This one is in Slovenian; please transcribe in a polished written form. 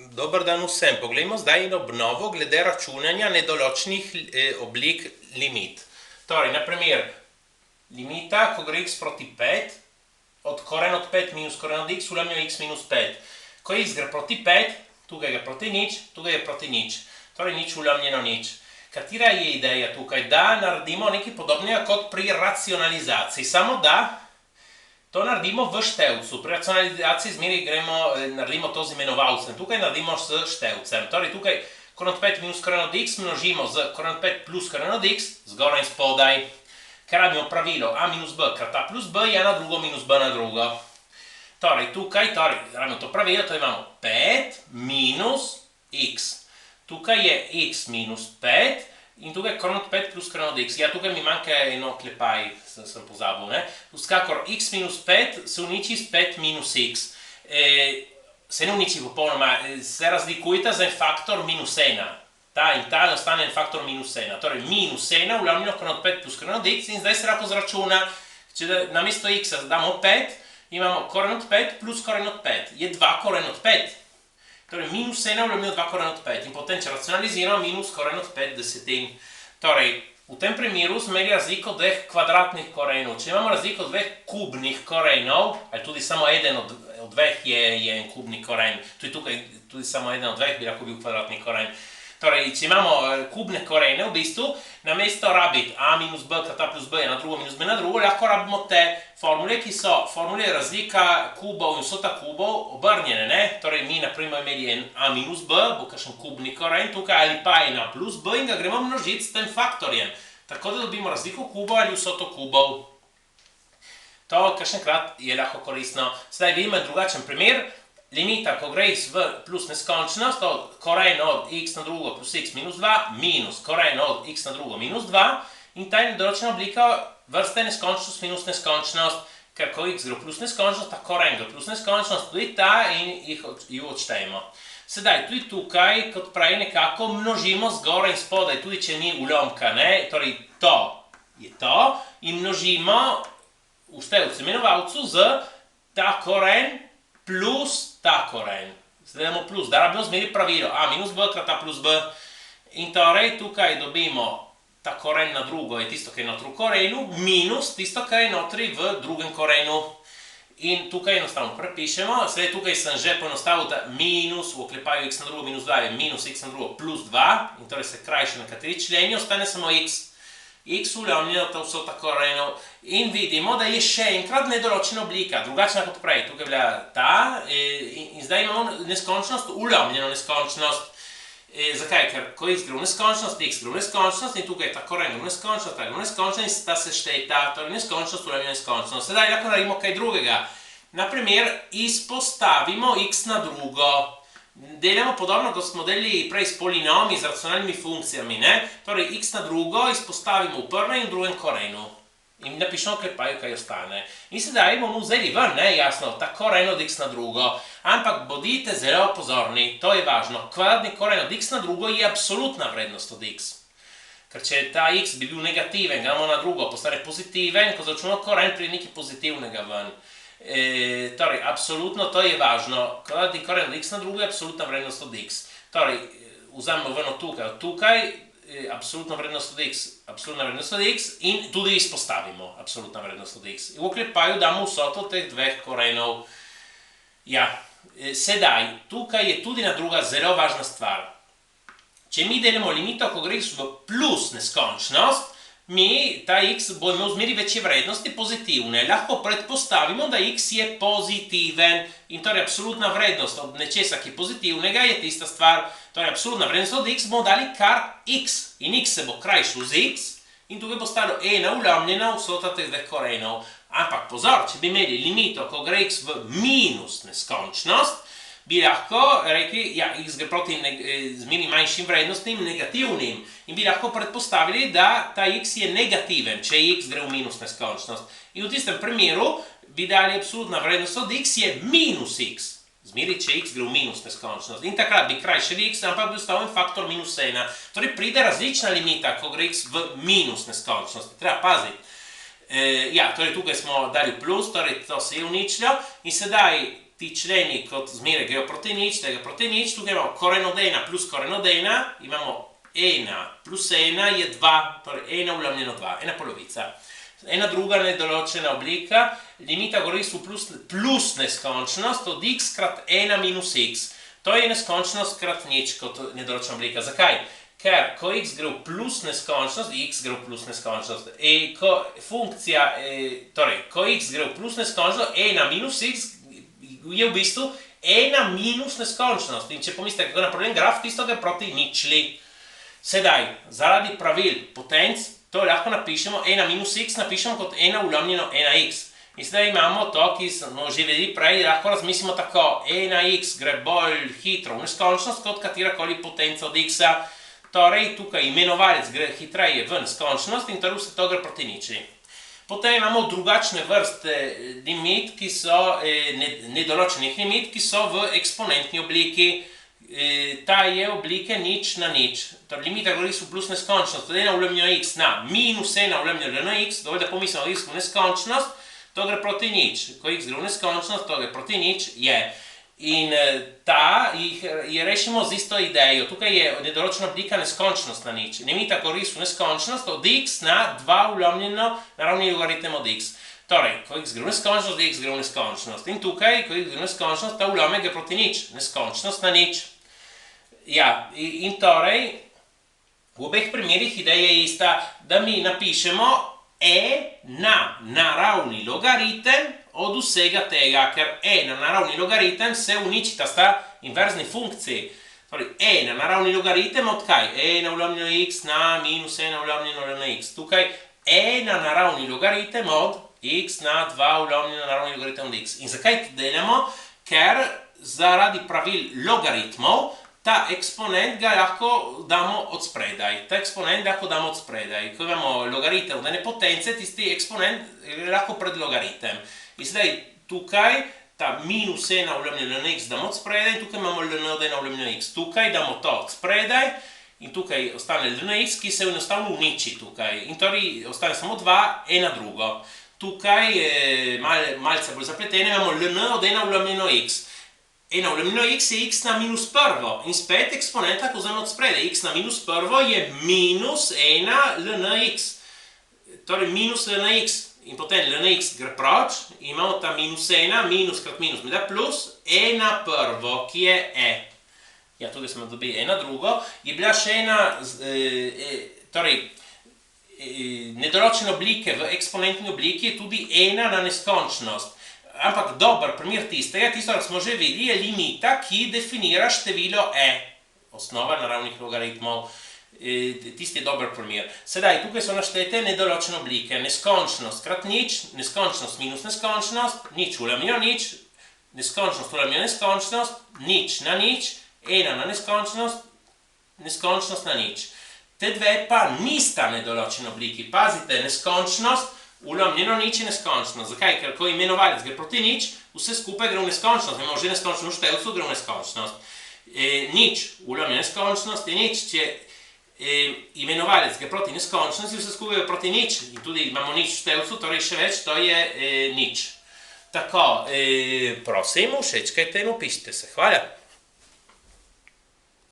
Dobar dan vsem. Poglejmo zdaj in obnovo glede računanja nedoločenih oblik limit. Torej, na primer, limita, ko gre x proti 5, od koren od 5 minus koren od x, ulemljamo x minus 5. Ko x gre proti 5, tukaj gre proti nič, tukaj gre proti nič. Torej, nič ulemljeno nič. Katera je ideja tukaj? Da naredimo nekaj podobnega kot pri racionalizaciji, samo da to naredimo v števcu. Pri racionalizaciji zmeri naredimo to z imenovalcem. Tukaj naredimo s števcem. Torej tukaj koren od 5 minus koren od x množimo z koren od 5 plus koren od x, zgoraj in spodaj. Ker rabimo pravilo a minus b krat a plus b je na drugo minus b na drugo. Torej tukaj rabimo to pravilo, to imamo 5 minus x. Tukaj je x minus 5 in tukaj koren od 5 plus koren od x. Ja, tukaj mi manjka eno oklepaj, sem pozabil, ne? Vsekakor x minus 5 se uniči s 5 minus x. Se ne uniči popolnoma, se razlikujeta za en faktor minus 1. Ta in ta ostane en faktor minus 1. Torej minus 1 ulemljeno koren od 5 plus koren od x in zdaj se lahko zračuna. Če namesto x damo 5, imamo koren od 5 plus koren od 5. Je 2 koren od 5. Torej, minus 1 ulemljeno 2 koren od 5 in potem, če racionaliziramo, minus koren od 5 desetin. Torej, v tem primeru smo imeli razliko dveh kvadratnih korenov. Če imamo razliko dveh kubnih korenov, ali tudi samo eden od dveh je en kubni koren, tudi samo eden od dveh bi lahko bil kvadratni koren. Torej, če imamo kubne korene, v bistvu, namesto rabiti a minus b krat a plus b je na drugo minus b na drugo, lahko rabimo te formule, ki so formule razlika kubov in vsota kubov obrnjene, ne? Torej, mi naprimer imeli en a minus b, bo kakšen kubni koren tukaj, ali pa en a plus b in ga gremo množiti s tem faktorjem. Tako da dobimo razliko kubov ali vsoto kubov. To kakšenkrat je lahko koristno. Zdaj vidimo drugačen primer. Limita, ko gre x v plus neskončnost, od koren od x na drugo plus x minus 2, minus koren od x na drugo minus 2, in ta je določena oblika vrste neskončnost minus neskončnost, ker ko x gre v plus neskončnost, ta koren gre v plus neskončnost, tudi ta in ju odštejemo. Sedaj, tudi tukaj, kot pravi, nekako množimo zgoraj in spodaj, tudi če ni ulomka, ne? Torej, to je to in množimo v števcu imenovalcu z ta koren plus ta koren. Zdaj damo plus, da rabimo zmeri pravilo a minus b krat a plus b. In torej tukaj dobimo ta koren na drugo, je tisto, kar je notri v korenu, minus tisto, kar je notri v drugem korenu. In tukaj enostavno prepišemo, sedaj tukaj sem že poenostavil, da minus v oklepaju x na drugo minus 2 je minus x na drugo plus 2, in torej se krajša na kateri členi, ostane samo x. X ulemljeno to vsota korenov in vidimo, da je še enkrat nedoločena oblika, drugačna kot prej. Tukaj bila ta in zdaj imamo neskončnost, ulemljeno neskončnost. Zakaj? Ker ko x gre v neskončnost, x gre v neskončnost in tukaj ta koren gre v neskončnost, ta gre v neskončnost in ta se štejta, torej neskončnost, ulemljeno neskončnost. Sedaj lahko naredimo kaj drugega. Naprimer, izpostavimo x na drugo. Delamo podobno, kot smo delili prej s polinomi, z racionalnimi funkcijami, ne? Torej, x na drugo izpostavimo v prvem in v drugem korenu. In napišemo oklepaju, kaj ostane. In sedaj bomo vzeli ven, ne, jasno, ta koren od x na drugo. Ampak bodite zelo pozorni, to je važno. Kvadratni koren od x na drugo je absolutna vrednost od x. Ker če ta x bi bil negativen, gremo na drugo, postane pozitiven, ko začnemo koren, pride nekaj pozitivnega ven. Torej, absolutno to je važno. Kvadratni koren od x na drugo je absolutna vrednost od x. Torej, vzamemo ven od tukaj, absolutna vrednost od x, absolutna vrednost od x in tudi izpostavimo absolutna vrednost od x. V oklepaju damo vsoto teh dveh korenov. Ja, sedaj, tukaj je tudi ena druga zelo važna stvar. Če mi delamo limito, ko gre v plus neskončnost, ta x bo imel zmeri večje vrednosti pozitivne. Lahko predpostavimo, da x je pozitiven in torej absolutna vrednost od nečesa, ki je pozitivnega, je tista stvar, torej absolutna vrednost od x bomo dali kar x in x se bo krajšal z x in tukaj bo stalo ena ulemljena vsota teh dveh korenov. Ampak pozor, če bi imeli limito, ko gre x v minus neskončnost, bi lahko rekli, ja, x gre proti zmeri manjšim vrednostnim, negativnim. In bi lahko predpostavili, da ta x je negativen, če x gre v minus neskončnost. In v tistem primeru bi dali absolutna vrednost od x je minus x. Zmeri, če x gre v minus neskončnost. In takrat bi krajšali x, ampak bi ostal en faktor minus 1. Torej pride različna limita, ko gre x v minus neskončnost. Treba paziti. Ja, torej tukaj smo dali plus, torej to se je uničilo. In sedaj ti členi kot zmeraj grejo proti nič, tega proti nič, tukaj imamo koren od 1 plus koren od 1, imamo 1 plus 1 je 2, torej 1 ulomljeno 2, ena polovica. Ena druga nedoločena oblika, limita govori su plus neskončnost od x krat 1 minus x. To je neskončnost krat nič kot nedoločena oblika. Zakaj? Ker ko x gre v plus neskončnost, x gre v plus neskončnost. Ko funkcija, torej, ko x gre v plus neskončnost, 1 minus x je v bistvu 1 minus neskončnost. In če pomislite, kako napravljen graf, tisto gre proti ničli. Sedaj, zaradi pravil potenc, to lahko napišemo, 1 minus x napišemo kot 1 ulomljeno 1x. In sedaj imamo to, ki smo že vedeli prej, lahko razmislimo tako, 1x gre bolj hitro v neskončnost kot katerakoli potenca od x-a. Torej, tukaj imenovalec gre hitreje v neskončnost in torej vse to gre proti ničli. Potem imamo drugačne vrste limit, ki so, nedoločenih limit, ki so v eksponentni obliki. Ta je oblike nič na nič. Torej, limita govori su plus neskončnost od 1 ulomljeno x na minus 1 ulomljeno na x, dovolj da pomislimo x v neskončnost, to gre proti nič. Ko x gre v neskončnost, to gre proti nič, je. In ta jih rešimo z isto idejo. Tukaj je nedoločena oblika neskončnost na nič. Limita govori su neskončnost od x na 2 ulomljeno naravni logaritem od x. Torej, ko x gre v neskončnost, x gre v neskončnost. In tukaj, ko x gre v neskončnost, ta ulomek gre proti nič. Neskončnost na nič. Ja, in torej, v obeh primerih ideja je ista, da mi napišemo na naravni logaritem od vsega tega, ker na naravni logaritem se uničita sta inverzni funkciji. Torej, na naravni logaritem od kaj? 1 ulomljeno x na minus 1 ulomljeno na x. Tukaj na naravni logaritem od x na 2 ulomljeno naravni logaritem od x. In zakaj to delamo? Ker zaradi pravil logaritmov ta eksponent ga lahko damo od spredaj. Ta eksponent lahko damo od spredaj. Ko imamo logaritem od ene potence, tisti eksponent lahko pred logaritem. In sedaj tukaj ta minus 1 ulomljeno na x damo od spredaj in tukaj imamo ln od 1 ulomljeno na x. Tukaj damo to od spredaj in tukaj ostane ln x, ki se enostavno uniči tukaj. In torej ostane samo 2, ena drugo. Tukaj malce bolj zapletene imamo ln od 1 ulomljeno x. 1 ulomljeno x je x na minus prvo in spet eksponent lahko vzamemo od spredaj. X na minus prvo je minus 1 ln x. Torej minus ln x in potem ln x gre proč in imamo ta minus 1, minus krat minus mi da plus 1 prvo, ki je Ja, tukaj smo dobili ena drugo. Je bila še ena, torej, nedoločene oblike v eksponentni obliki je tudi 1 na neskončnost. Ampak dober primer tistega, tisto, kar smo že videli, je limita, ki definira število osnova naravnih logaritmov. Tisti je dober primer. Sedaj, tukaj so naštete nedoločene oblike. Neskončnost krat nič, neskončnost minus neskončnost, nič ulomljeno nič, neskončnost ulomljeno neskončnost, nič na nič, 1 na neskončnost, neskončnost na nič. Te dve pa nista nedoločene obliki. Pazite, neskončnost, ulomljeno nič je neskončnost. Zakaj? Ker ko imenovalec gre proti nič, vse skupaj gre v neskončnost. Imamo že neskončno v števcu, gre v neskončnost. Nič, ulomljeno neskončnost je nič. Če imenovalec gre proti neskončnosti, vse skupaj gre proti nič. In tudi imamo nič v števcu, torej še več, to je nič. Tako, prosim, všečkajte in upišite se. Hvala.